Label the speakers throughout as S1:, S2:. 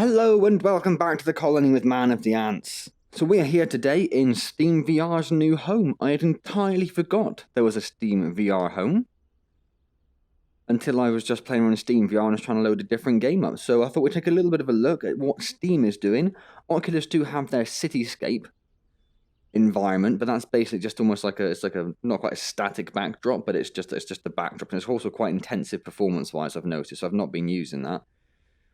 S1: Hello and welcome back to the colony with Man of the Antz. So we are here today in Steam VR's new home. I had entirely forgot there was a Steam VR home until I was just playing on Steam VR and I was trying to load a different game up. So I thought we'd take a little bit of a look at what Steam is doing. Oculus do have their cityscape environment, but that's basically just almost like it's like a not quite a static backdrop, but it's just a backdrop, and it's also quite intensive performance-wise. I've noticed. So I've not been using that.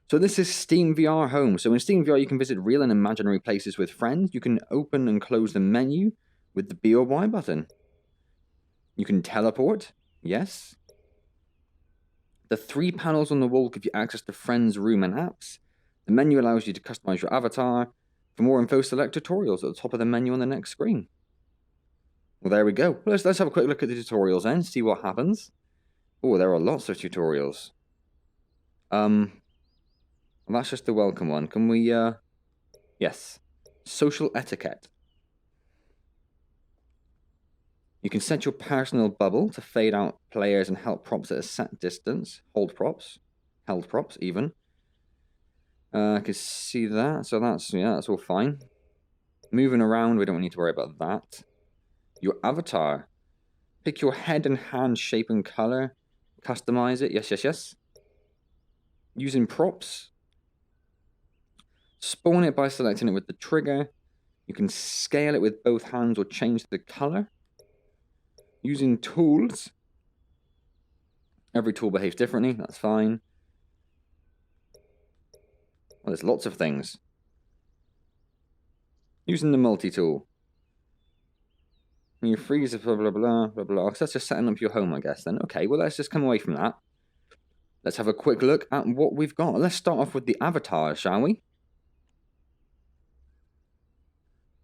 S1: So this is Steam VR Home. So in Steam VR, you can visit real and imaginary places with friends. You can open and close the menu with the B or Y button. You can teleport. Yes. The 3 panels on the wall give you access to friends' room and apps. The menu allows you to customize your avatar. For more info, select tutorials at the top of the menu on the next screen. Well, there we go. Let's have a quick look at the tutorials then, see what happens. Oh, there are lots of tutorials. Well, that's just the welcome one. Can we, yes. Social etiquette. You can set your personal bubble to fade out players and help props at a set distance. Hold props. Held props, even. I can see that. So that's, yeah, that's all fine. Moving around, we don't need to worry about that. Your avatar. Pick your head and hand shape and color. Customize it. Yes, yes, yes. Using props. Spawn it by selecting it with the trigger. You can scale it with both hands or change the color. Using tools. Every tool behaves differently, that's fine. Well, there's lots of things. Using the multi-tool. You freeze it, blah, blah, blah, blah, blah. So that's just setting up your home, I guess, then. Okay, well, let's just come away from that. Let's have a quick look at what we've got. Let's start off with the avatar, shall we?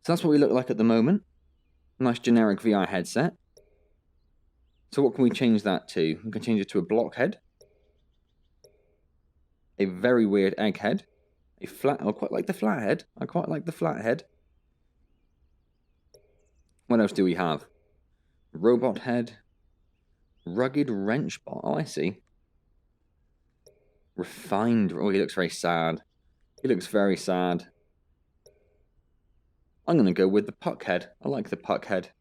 S1: So that's what we look like at the moment. Nice generic VR headset. So what can we change that to? We can change it to a blockhead. A very weird egghead. A flat... I quite like the flathead. I quite like the flathead. What else do we have? Robot head. Rugged wrench bot. Oh, I see. Refined. Oh, he looks very sad. He looks very sad. I'm going to go with the puck head. I like the puck head.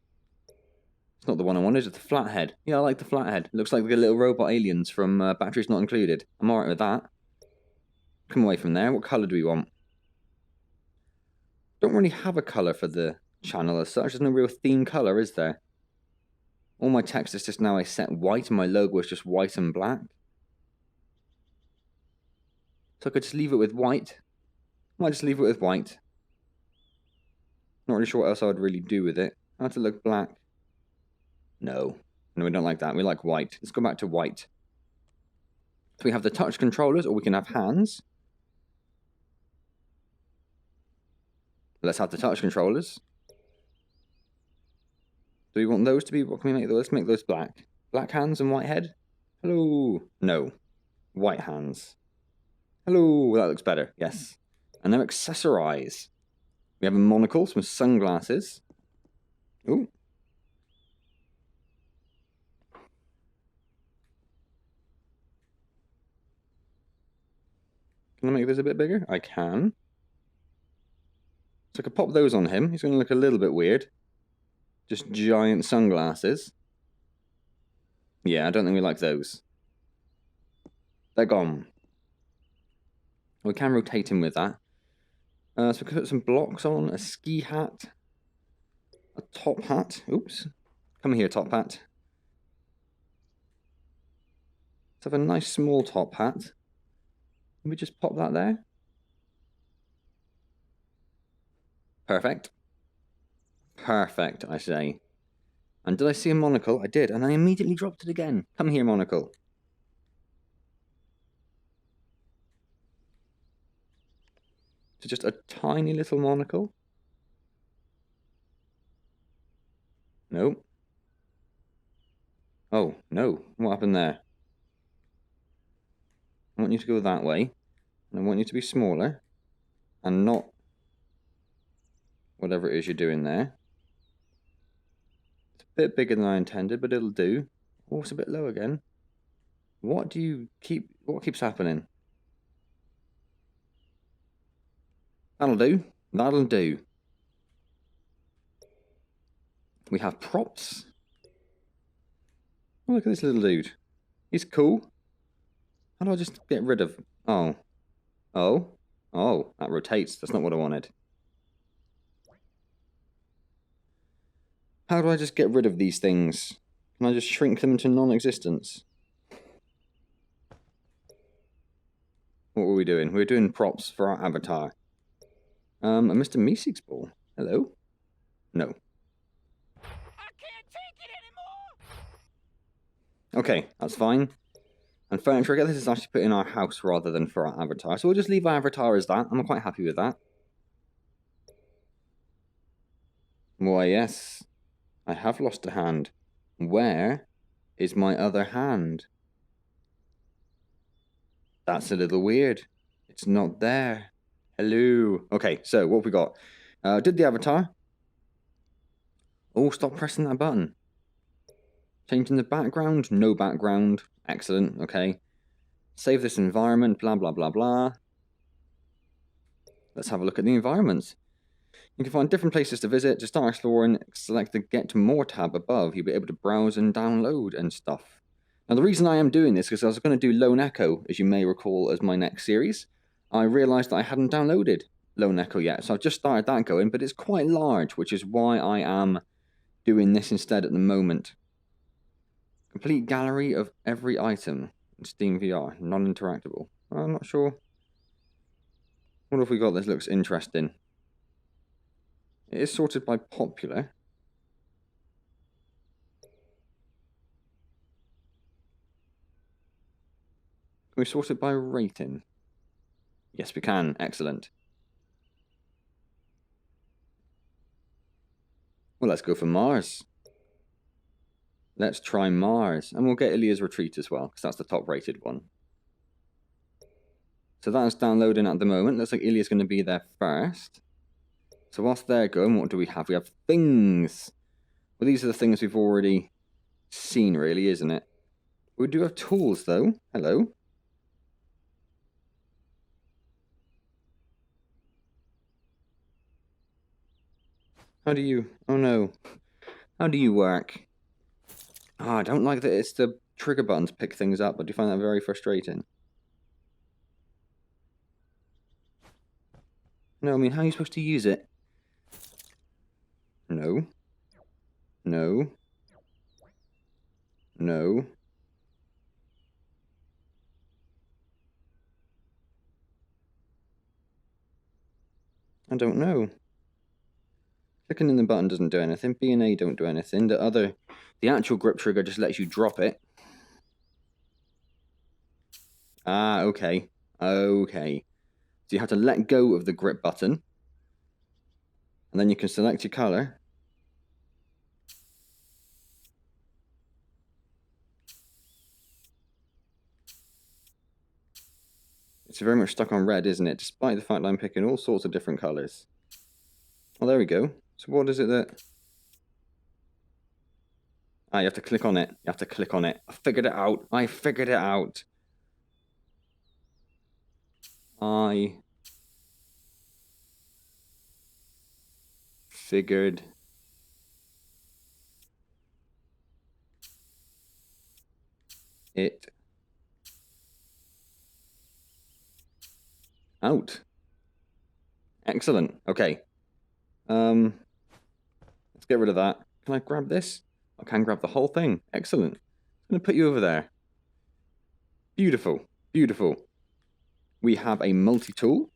S1: It's not the one I wanted, it's the flathead. Yeah, I like the flathead. It looks like the little robot aliens from Batteries Not Included. I'm alright with that. Come away from there. What colour do we want? Don't really have a colour for the channel as such. There's no real theme colour, is there? All my text is just now I set white and my logo is just white and black. So I could just leave it with white. I might just leave it with white. Not really sure what else I would really do with it. How to look black? No. No, we don't like that. We like white. Let's go back to white. So we have the touch controllers, or we can have hands. Let's have the touch controllers. Do we want those to be... What can we make those? Let's make those black. Black hands and white head? Hello. No. White hands. Hello. That looks better. Yes. And now accessorize. We have a monocle, some sunglasses. Ooh. Can I make this a bit bigger? I can. So I could pop those on him. He's going to look a little bit weird. Just giant sunglasses. Yeah, I don't think we like those. They're gone. We can rotate him with that. So we can put some blocks on, a ski hat, a top hat. Oops. Come here, top hat. Let's have a nice small top hat. Let me just pop that there. Perfect. Perfect, I say. And did I see a monocle? I did, and I immediately dropped it again. Come here, monocle. So just a tiny little monocle. No. Oh, no. What happened there? I want you to go that way. And I want you to be smaller. And not whatever it is you're doing there. It's a bit bigger than I intended, but it'll do. Oh, it's a bit low again. What keeps happening? That'll do. That'll do. We have props. Oh, look at this little dude. He's cool. How do I just get rid of... Oh. Oh. Oh, that rotates. That's not what I wanted. How do I just get rid of these things? Can I just shrink them into non-existence? What were we doing? We were doing props for our avatar. A Mr. Meeseeks ball. Hello? No.
S2: I can't take it anymore.
S1: Okay, that's fine. And furniture, I guess this is actually put in our house rather than for our avatar. So we'll just leave our avatar as that. I'm quite happy with that. Why, yes. I have lost a hand. Where is my other hand? That's a little weird. It's not there. Hello. Okay, so what have we got? Did the avatar. Oh, stop pressing that button. Changing the background. No background. Excellent. Okay. Save this environment. Blah, blah, blah, blah. Let's have a look at the environments. You can find different places to visit. To start exploring, select the Get More tab above. You'll be able to browse and download and stuff. Now, the reason I am doing this is because I was going to do Lone Echo, as you may recall, as my next series. I realised that I hadn't downloaded Lone Echo yet, so I've just started that going, but it's quite large, which is why I am doing this instead at the moment. Complete gallery of every item in Steam VR, non-interactable. I'm not sure. What have we got that looks interesting? It is sorted by popular. Can we sort it by rating? Yes, we can. Excellent. Well, let's go for Mars. Let's try Mars. And we'll get Ilia's Retreat as well, because that's the top rated one. So that's downloading at the moment. Looks like Ilia's going to be there first. So whilst they're going, what do we have? We have things. Well, these are the things we've already seen, really, isn't it? We do have tools, though. Hello. How do you... Oh, no. How do you work? Ah, I don't like that it's the trigger buttons pick things up. I do find that very frustrating. No, I mean, how are you supposed to use it? No. No. No. I don't know. Clicking in the button doesn't do anything. B and A don't do anything. The actual grip trigger just lets you drop it. Ah, okay. Okay. So you have to let go of the grip button. And then you can select your color. It's very much stuck on red, isn't it? Despite the fact that I'm picking all sorts of different colors. Oh, there we go. So what is it that... Ah, you have to click on it. You have to click on it. I figured it out. I figured it out. I figured it out. Excellent. Okay. Let's get rid of that. Can I grab this? I can grab the whole thing. Excellent. I'm going to put you over there. Beautiful. Beautiful. We have a multi-tool.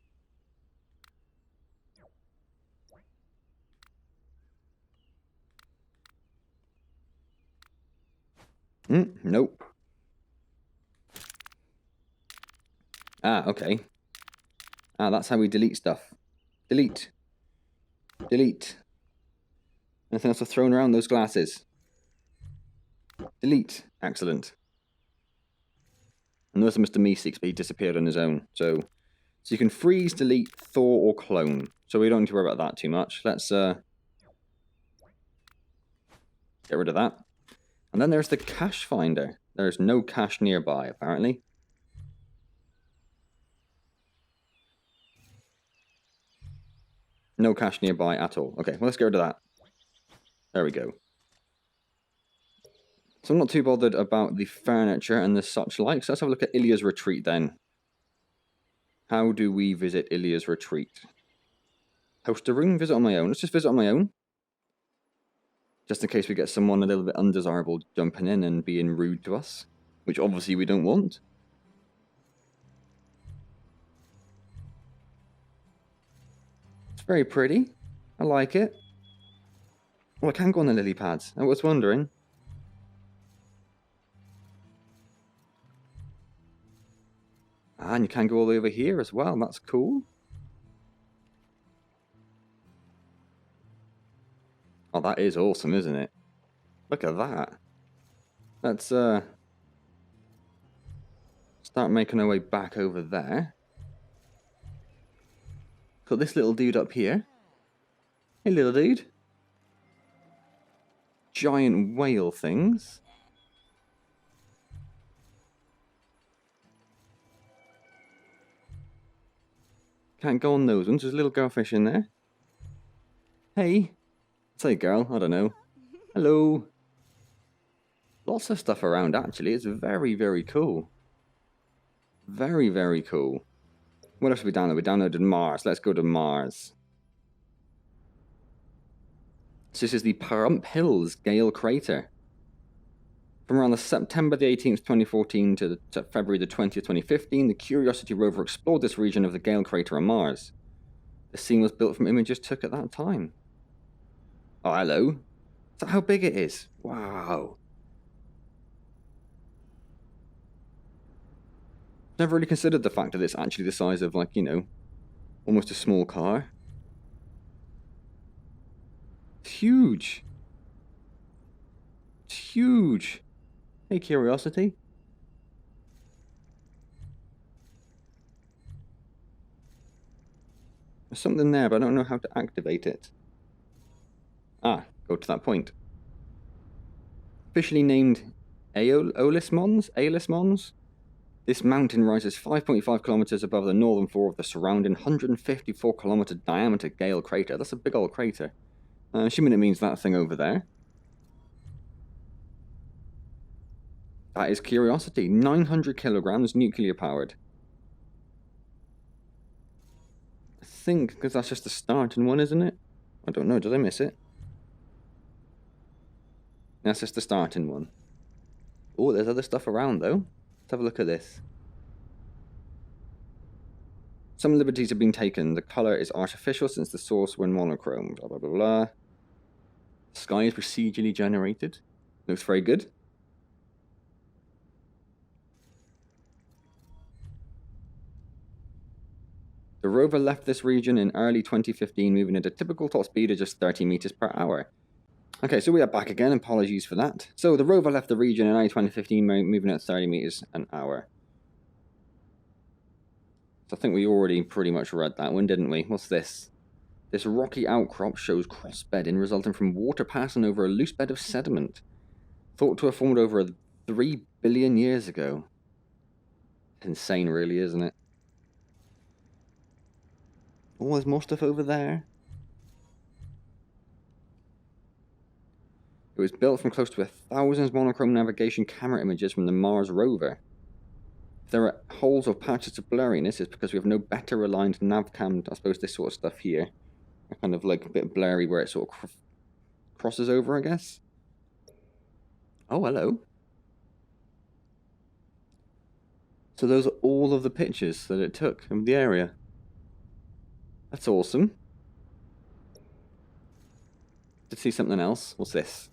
S1: Nope. Ah, okay. Ah, that's how we delete stuff. Delete. Delete. Anything else I've thrown around those glasses? Delete. Excellent. And there's Mr. Meeseeks, but he disappeared on his own. So you can freeze, delete, thaw, or clone. So we don't need to worry about that too much. Let's get rid of that. And then there's the cache finder. There's no cache nearby, apparently. No cache nearby at all. Okay, well, let's go to that. There we go. So I'm not too bothered about the furniture and the such like. So let's have a look at Ilya's retreat then. How do we visit Ilya's retreat? Host a room, visit on my own. Let's just visit on my own. Just in case we get someone a little bit undesirable jumping in and being rude to us. Which obviously we don't want. It's very pretty. I like it. Oh, I can go on the lily pads. I was wondering. Ah, and you can go all the way over here as well. That's cool. Oh, that is awesome, isn't it? Look at that. Let's start making our way back over there. Got this little dude up here. Hey, little dude. Giant whale things. Can't go on those ones. There's a little girlfish in there. Hey. Say girl, I don't know. Hello. Lots of stuff around, actually. It's very, very cool. Very, very cool. What else have we downloaded? We downloaded Mars. Let's go to Mars. So this is the Pahrump Hills Gale Crater. From around the September the 18th, 2014 to February the 20th, 2015, the Curiosity rover explored this region of the Gale Crater on Mars. The scene was built from images took at that time. Oh, hello. Is that how big it is? Wow. Never really considered the fact that it's actually the size of, like, you know, almost a small car. It's huge. It's huge. Hey, Curiosity. There's something there, but I don't know how to activate it. Ah, go to that point. Officially named Aeolis Mons? This mountain rises 5.5 kilometers above the northern floor of the surrounding 154 kilometer diameter Gale Crater. That's a big old crater. Assuming it means that thing over there. That is Curiosity. 900 kilograms, nuclear powered. I think, because that's just the starting one, isn't it? I don't know, did I miss it? That's just the starting one. Oh, there's other stuff around, though. Let's have a look at this. Some liberties have been taken. The color is artificial since the source were monochrome. Blah, blah, blah, blah. The sky is procedurally generated. Looks very good. The rover left this region in early 2015, moving at a typical top speed of just 30 meters per hour. Okay, so we are back again. Apologies for that. So the rover left the region in early 2015, moving at 30 meters an hour. So I think we already pretty much read that one, didn't we? What's this? This rocky outcrop shows cross-bedding resulting from water passing over a loose bed of sediment, thought to have formed over 3 billion years ago. Insane, really, isn't it? Oh, there's more stuff over there. It was built from close to 1,000 monochrome navigation camera images from the Mars rover. If there are holes or patches of blurriness, it's because we have no better aligned navcam. I suppose this sort of stuff here. Kind of like a bit blurry where it sort of crosses over, I guess. Oh, hello. So those are all of the pictures that it took of the area. That's awesome. Did see something else. What's this?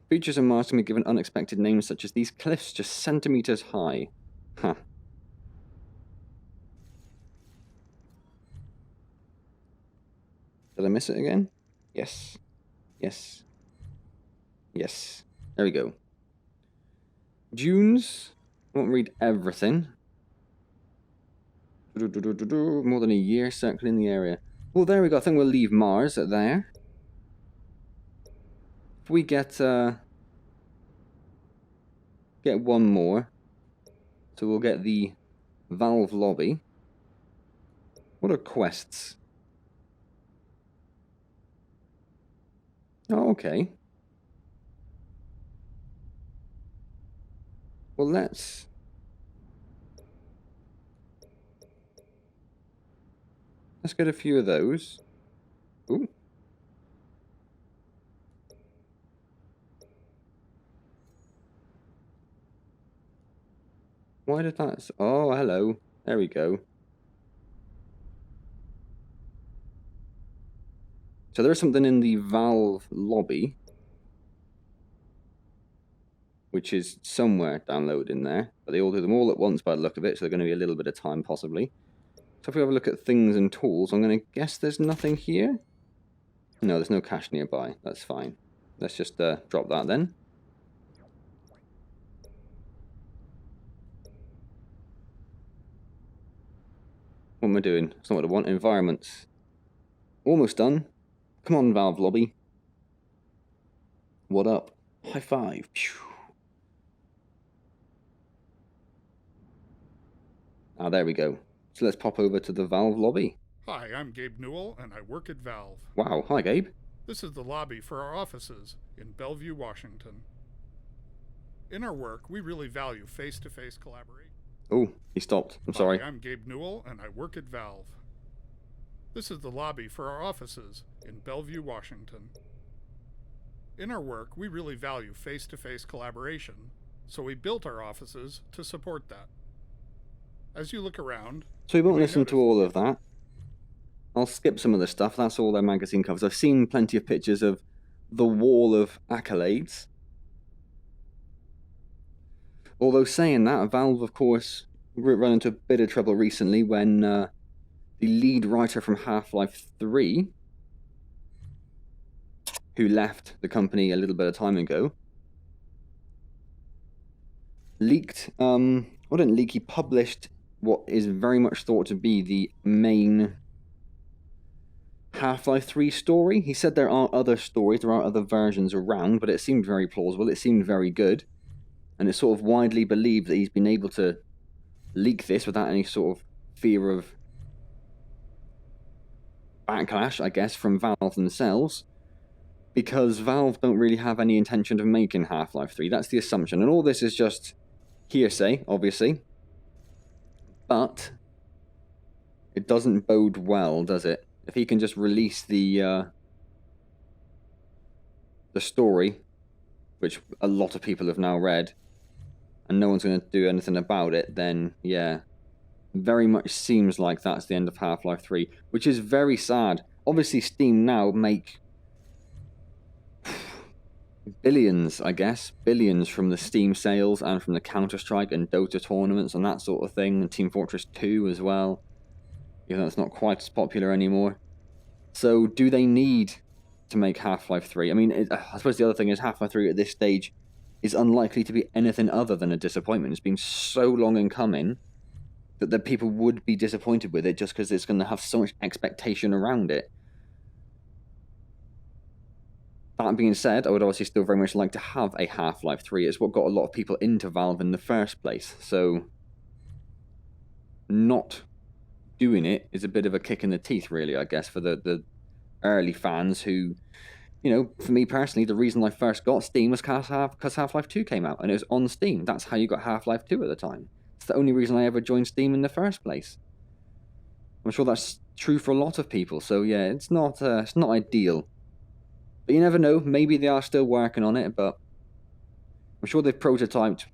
S1: Features on Mars can be given unexpected names such as these cliffs just centimeters high. Huh. Did I miss it again? Yes. Yes. Yes. There we go. Dunes. I won't read everything. More than a year circling the area. Well, there we go. I think we'll leave Mars there. If we get one more, so we'll get the Valve lobby. What are quests? Oh, okay. Well, let's get a few of those. Ooh. Why did that... Oh, hello. There we go. So there's something in the Valve lobby, which is somewhere downloaded in there. But they all do them all at once by the look of it, so they're going to be a little bit of time, possibly. So if we have a look at things and tools, I'm going to guess there's nothing here. No, there's no cache nearby. That's fine. Let's just drop that then. What am I doing? That's not what I want. Environments. Almost done. Come on, Valve lobby. What up? High five. Phew. Ah, there we go. So let's pop over to the Valve lobby.
S3: Hi, I'm Gabe Newell, and I work at Valve.
S1: Wow. Hi, Gabe.
S3: This is the lobby for our offices in Bellevue, Washington. In our work, we really value face-to-face collaboration.
S1: Oh, he stopped. I'm sorry.
S3: Hi, I'm Gabe Newell, and I work at Valve. This is the lobby for our offices in Bellevue, Washington. In our work, we really value face-to-face collaboration, so we built our offices to support that. As you look around...
S1: So we won't listen to all of that. I'll skip some of the stuff. That's all their magazine covers. I've seen plenty of pictures of the wall of accolades. Although saying that, Valve, of course, run into a bit of trouble recently when the lead writer from Half-Life 3, who left the company a little bit of time ago, leaked, well, didn't leak, he published what is very much thought to be the main Half-Life 3 story. He said there are other stories, there are other versions around, but it seemed very plausible, it seemed very good. And it's sort of widely believed that he's been able to leak this without any sort of fear of backlash, I guess, from Valve themselves. Because Valve don't really have any intention of making Half-Life 3. That's the assumption. And all this is just hearsay, obviously. But it doesn't bode well, does it? If he can just release the story, which a lot of people have now read, and no one's going to do anything about it, then, yeah, very much seems like that's the end of Half-Life 3, which is very sad. Obviously, Steam now make billions, I guess, billions from the Steam sales and from the Counter-Strike and Dota tournaments and that sort of thing, and Team Fortress 2 as well, even though it's not quite as popular anymore. So, do they need to make Half-Life 3? I mean, I suppose the other thing is Half-Life 3 at this stage is unlikely to be anything other than a disappointment. It's been so long in coming that people would be disappointed with it just because it's going to have so much expectation around it. That being said, I would obviously still very much like to have a Half-Life 3. It's what got a lot of people into Valve in the first place. So, not doing it is a bit of a kick in the teeth, really, I guess, for the early fans who... You know, for me personally, the reason I first got Steam was because Half-Life 2 came out, and it was on Steam. That's how you got Half-Life 2 at the time. It's the only reason I ever joined Steam in the first place. I'm sure that's true for a lot of people, so yeah, it's not ideal. But you never know, maybe they are still working on it, but I'm sure they've prototyped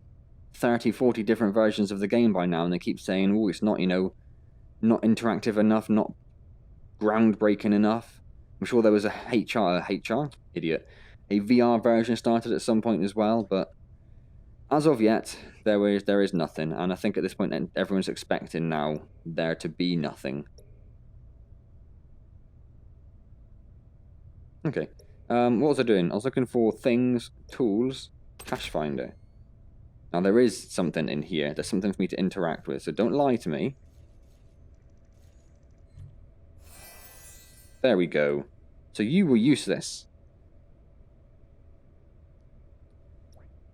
S1: 30, 40 different versions of the game by now, and they keep saying, oh, it's not, you know, not interactive enough, not groundbreaking enough. I'm sure there was a VR version started at some point as well, but as of yet, there is nothing, and I think at this point everyone's expecting now there to be nothing. Okay, what was I doing? I was looking for things, tools, cache finder. Now there is something in here, there's something for me to interact with, so don't lie to me. There we go. So you were useless.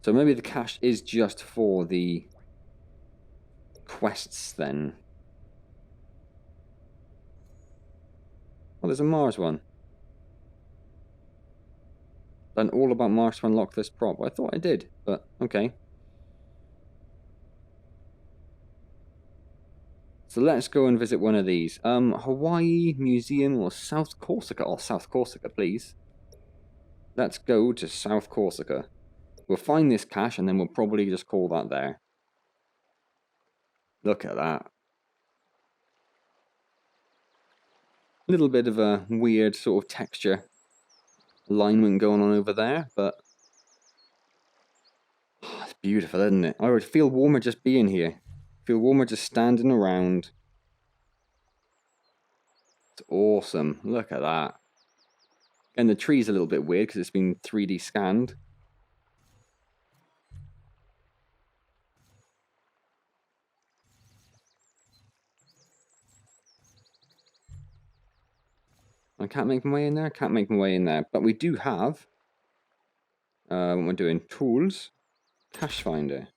S1: So maybe the cache is just for the quests then. Oh, there's a Mars one. Done all about Mars to unlock this prop. I thought I did, but okay. So let's go and visit one of these. Hawaii Museum or South Corsica? Oh, South Corsica, please. Let's go to South Corsica. We'll find this cache and then we'll probably just call that there. Look at that. Little bit of a weird sort of texture alignment going on over there, but oh, it's beautiful, isn't it? I would feel warmer just being here. Feel warmer just standing around. It's awesome. Look at that. And the tree's a little bit weird because it's been 3D scanned. I can't make my way in there. Can't make my way in there. But we do have, when we're doing tools, cache finder.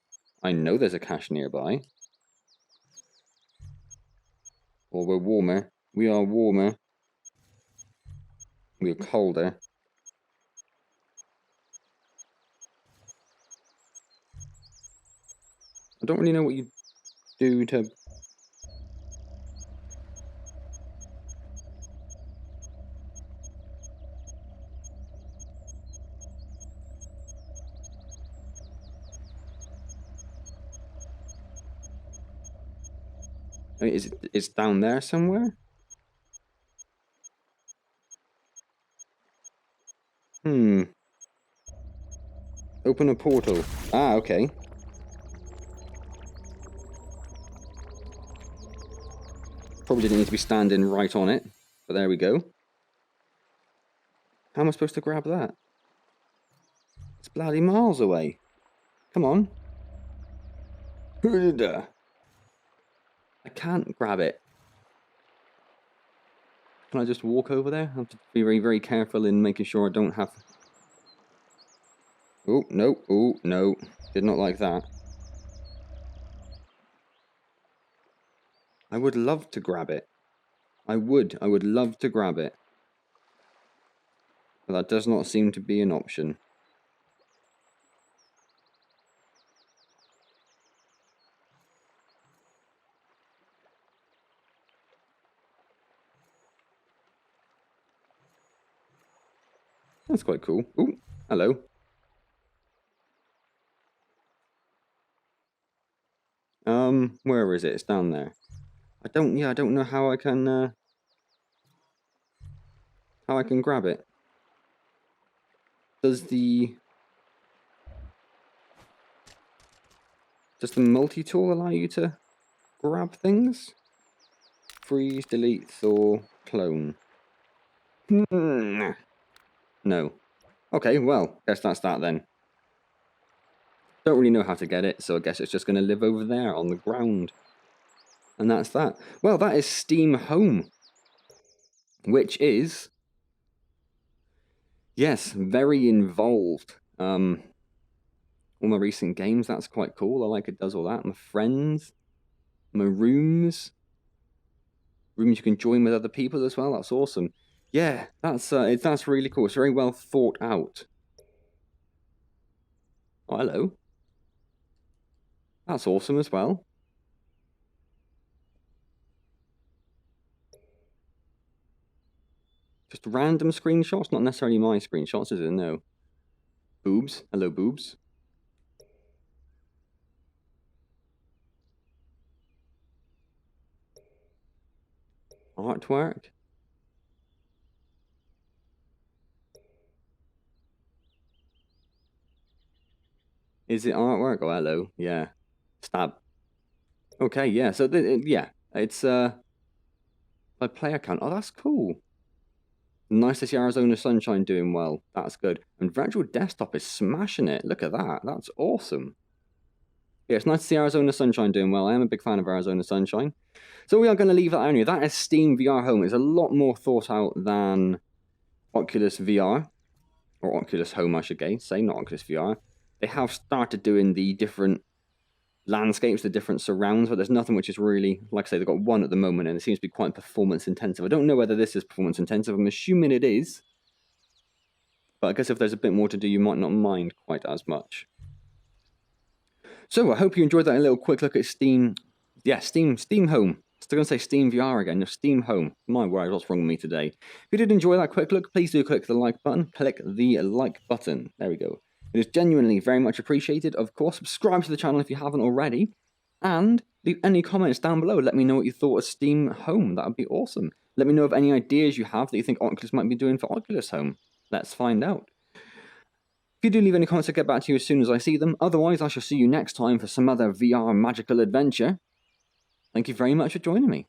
S1: I know there's a cache nearby. Or we're warmer. We are warmer. We are colder. I don't really know what you do to... It's down there somewhere? Open a portal. Ah, okay. Probably didn't need to be standing right on it, but there we go. How am I supposed to grab that? It's bloody miles away. Come on. I can't grab it. Can I just walk over there? I have to be very, very careful in making sure I don't have... Oh, no. Oh, no. Did not like that. I would love to grab it. I would love to grab it. But that does not seem to be an option. That's quite cool. Ooh, hello. Where is it? It's down there. I don't know how I can grab it. Does the multi-tool allow you to grab things? Freeze, delete, thaw, clone. No. Okay, well, guess that's that then. Don't really know how to get it, so I guess it's just going to live over there on the ground. And that's that. Well, that is Steam Home. Which is... yes, very involved. All my recent games, that's quite cool. I like it does all that. My friends. My rooms. Rooms you can join with other people as well. That's awesome. Yeah, that's really cool. It's very well thought out. Oh, hello. That's awesome as well. Just random screenshots, not necessarily my screenshots, is it? No. Boobs. Hello, boobs. Artwork. Is it artwork? Oh, hello. Yeah. Stab. Okay, yeah. So, yeah. It's, my player count. Oh, that's cool. Nice to see Arizona Sunshine doing well. That's good. And Virtual Desktop is smashing it. Look at that. That's awesome. Yeah, it's nice to see Arizona Sunshine doing well. I am a big fan of Arizona Sunshine. So we are going to leave that anyway. That is Steam VR Home. It's a lot more thought out than Oculus VR. Or Oculus Home, I should say. Not Oculus VR. They have started doing the different landscapes, the different surrounds, but there's nothing which is really, like I say, they've got one at the moment, and it seems to be quite performance intensive. I don't know whether this is performance intensive. I'm assuming it is, but I guess if there's a bit more to do, you might not mind quite as much. So I hope you enjoyed that little quick look at Steam. Yeah, Steam Home. Still going to say Steam VR again. No, Steam Home. My word, what's wrong with me today? If you did enjoy that quick look, please do click the like button. Click the like button. There we go. It is genuinely very much appreciated. Of course, subscribe to the channel if you haven't already. And leave any comments down below. Let me know what you thought of Steam Home. That would be awesome. Let me know of any ideas you have that you think Oculus might be doing for Oculus Home. Let's find out. If you do leave any comments, I'll get back to you as soon as I see them. Otherwise, I shall see you next time for some other VR magical adventure. Thank you very much for joining me.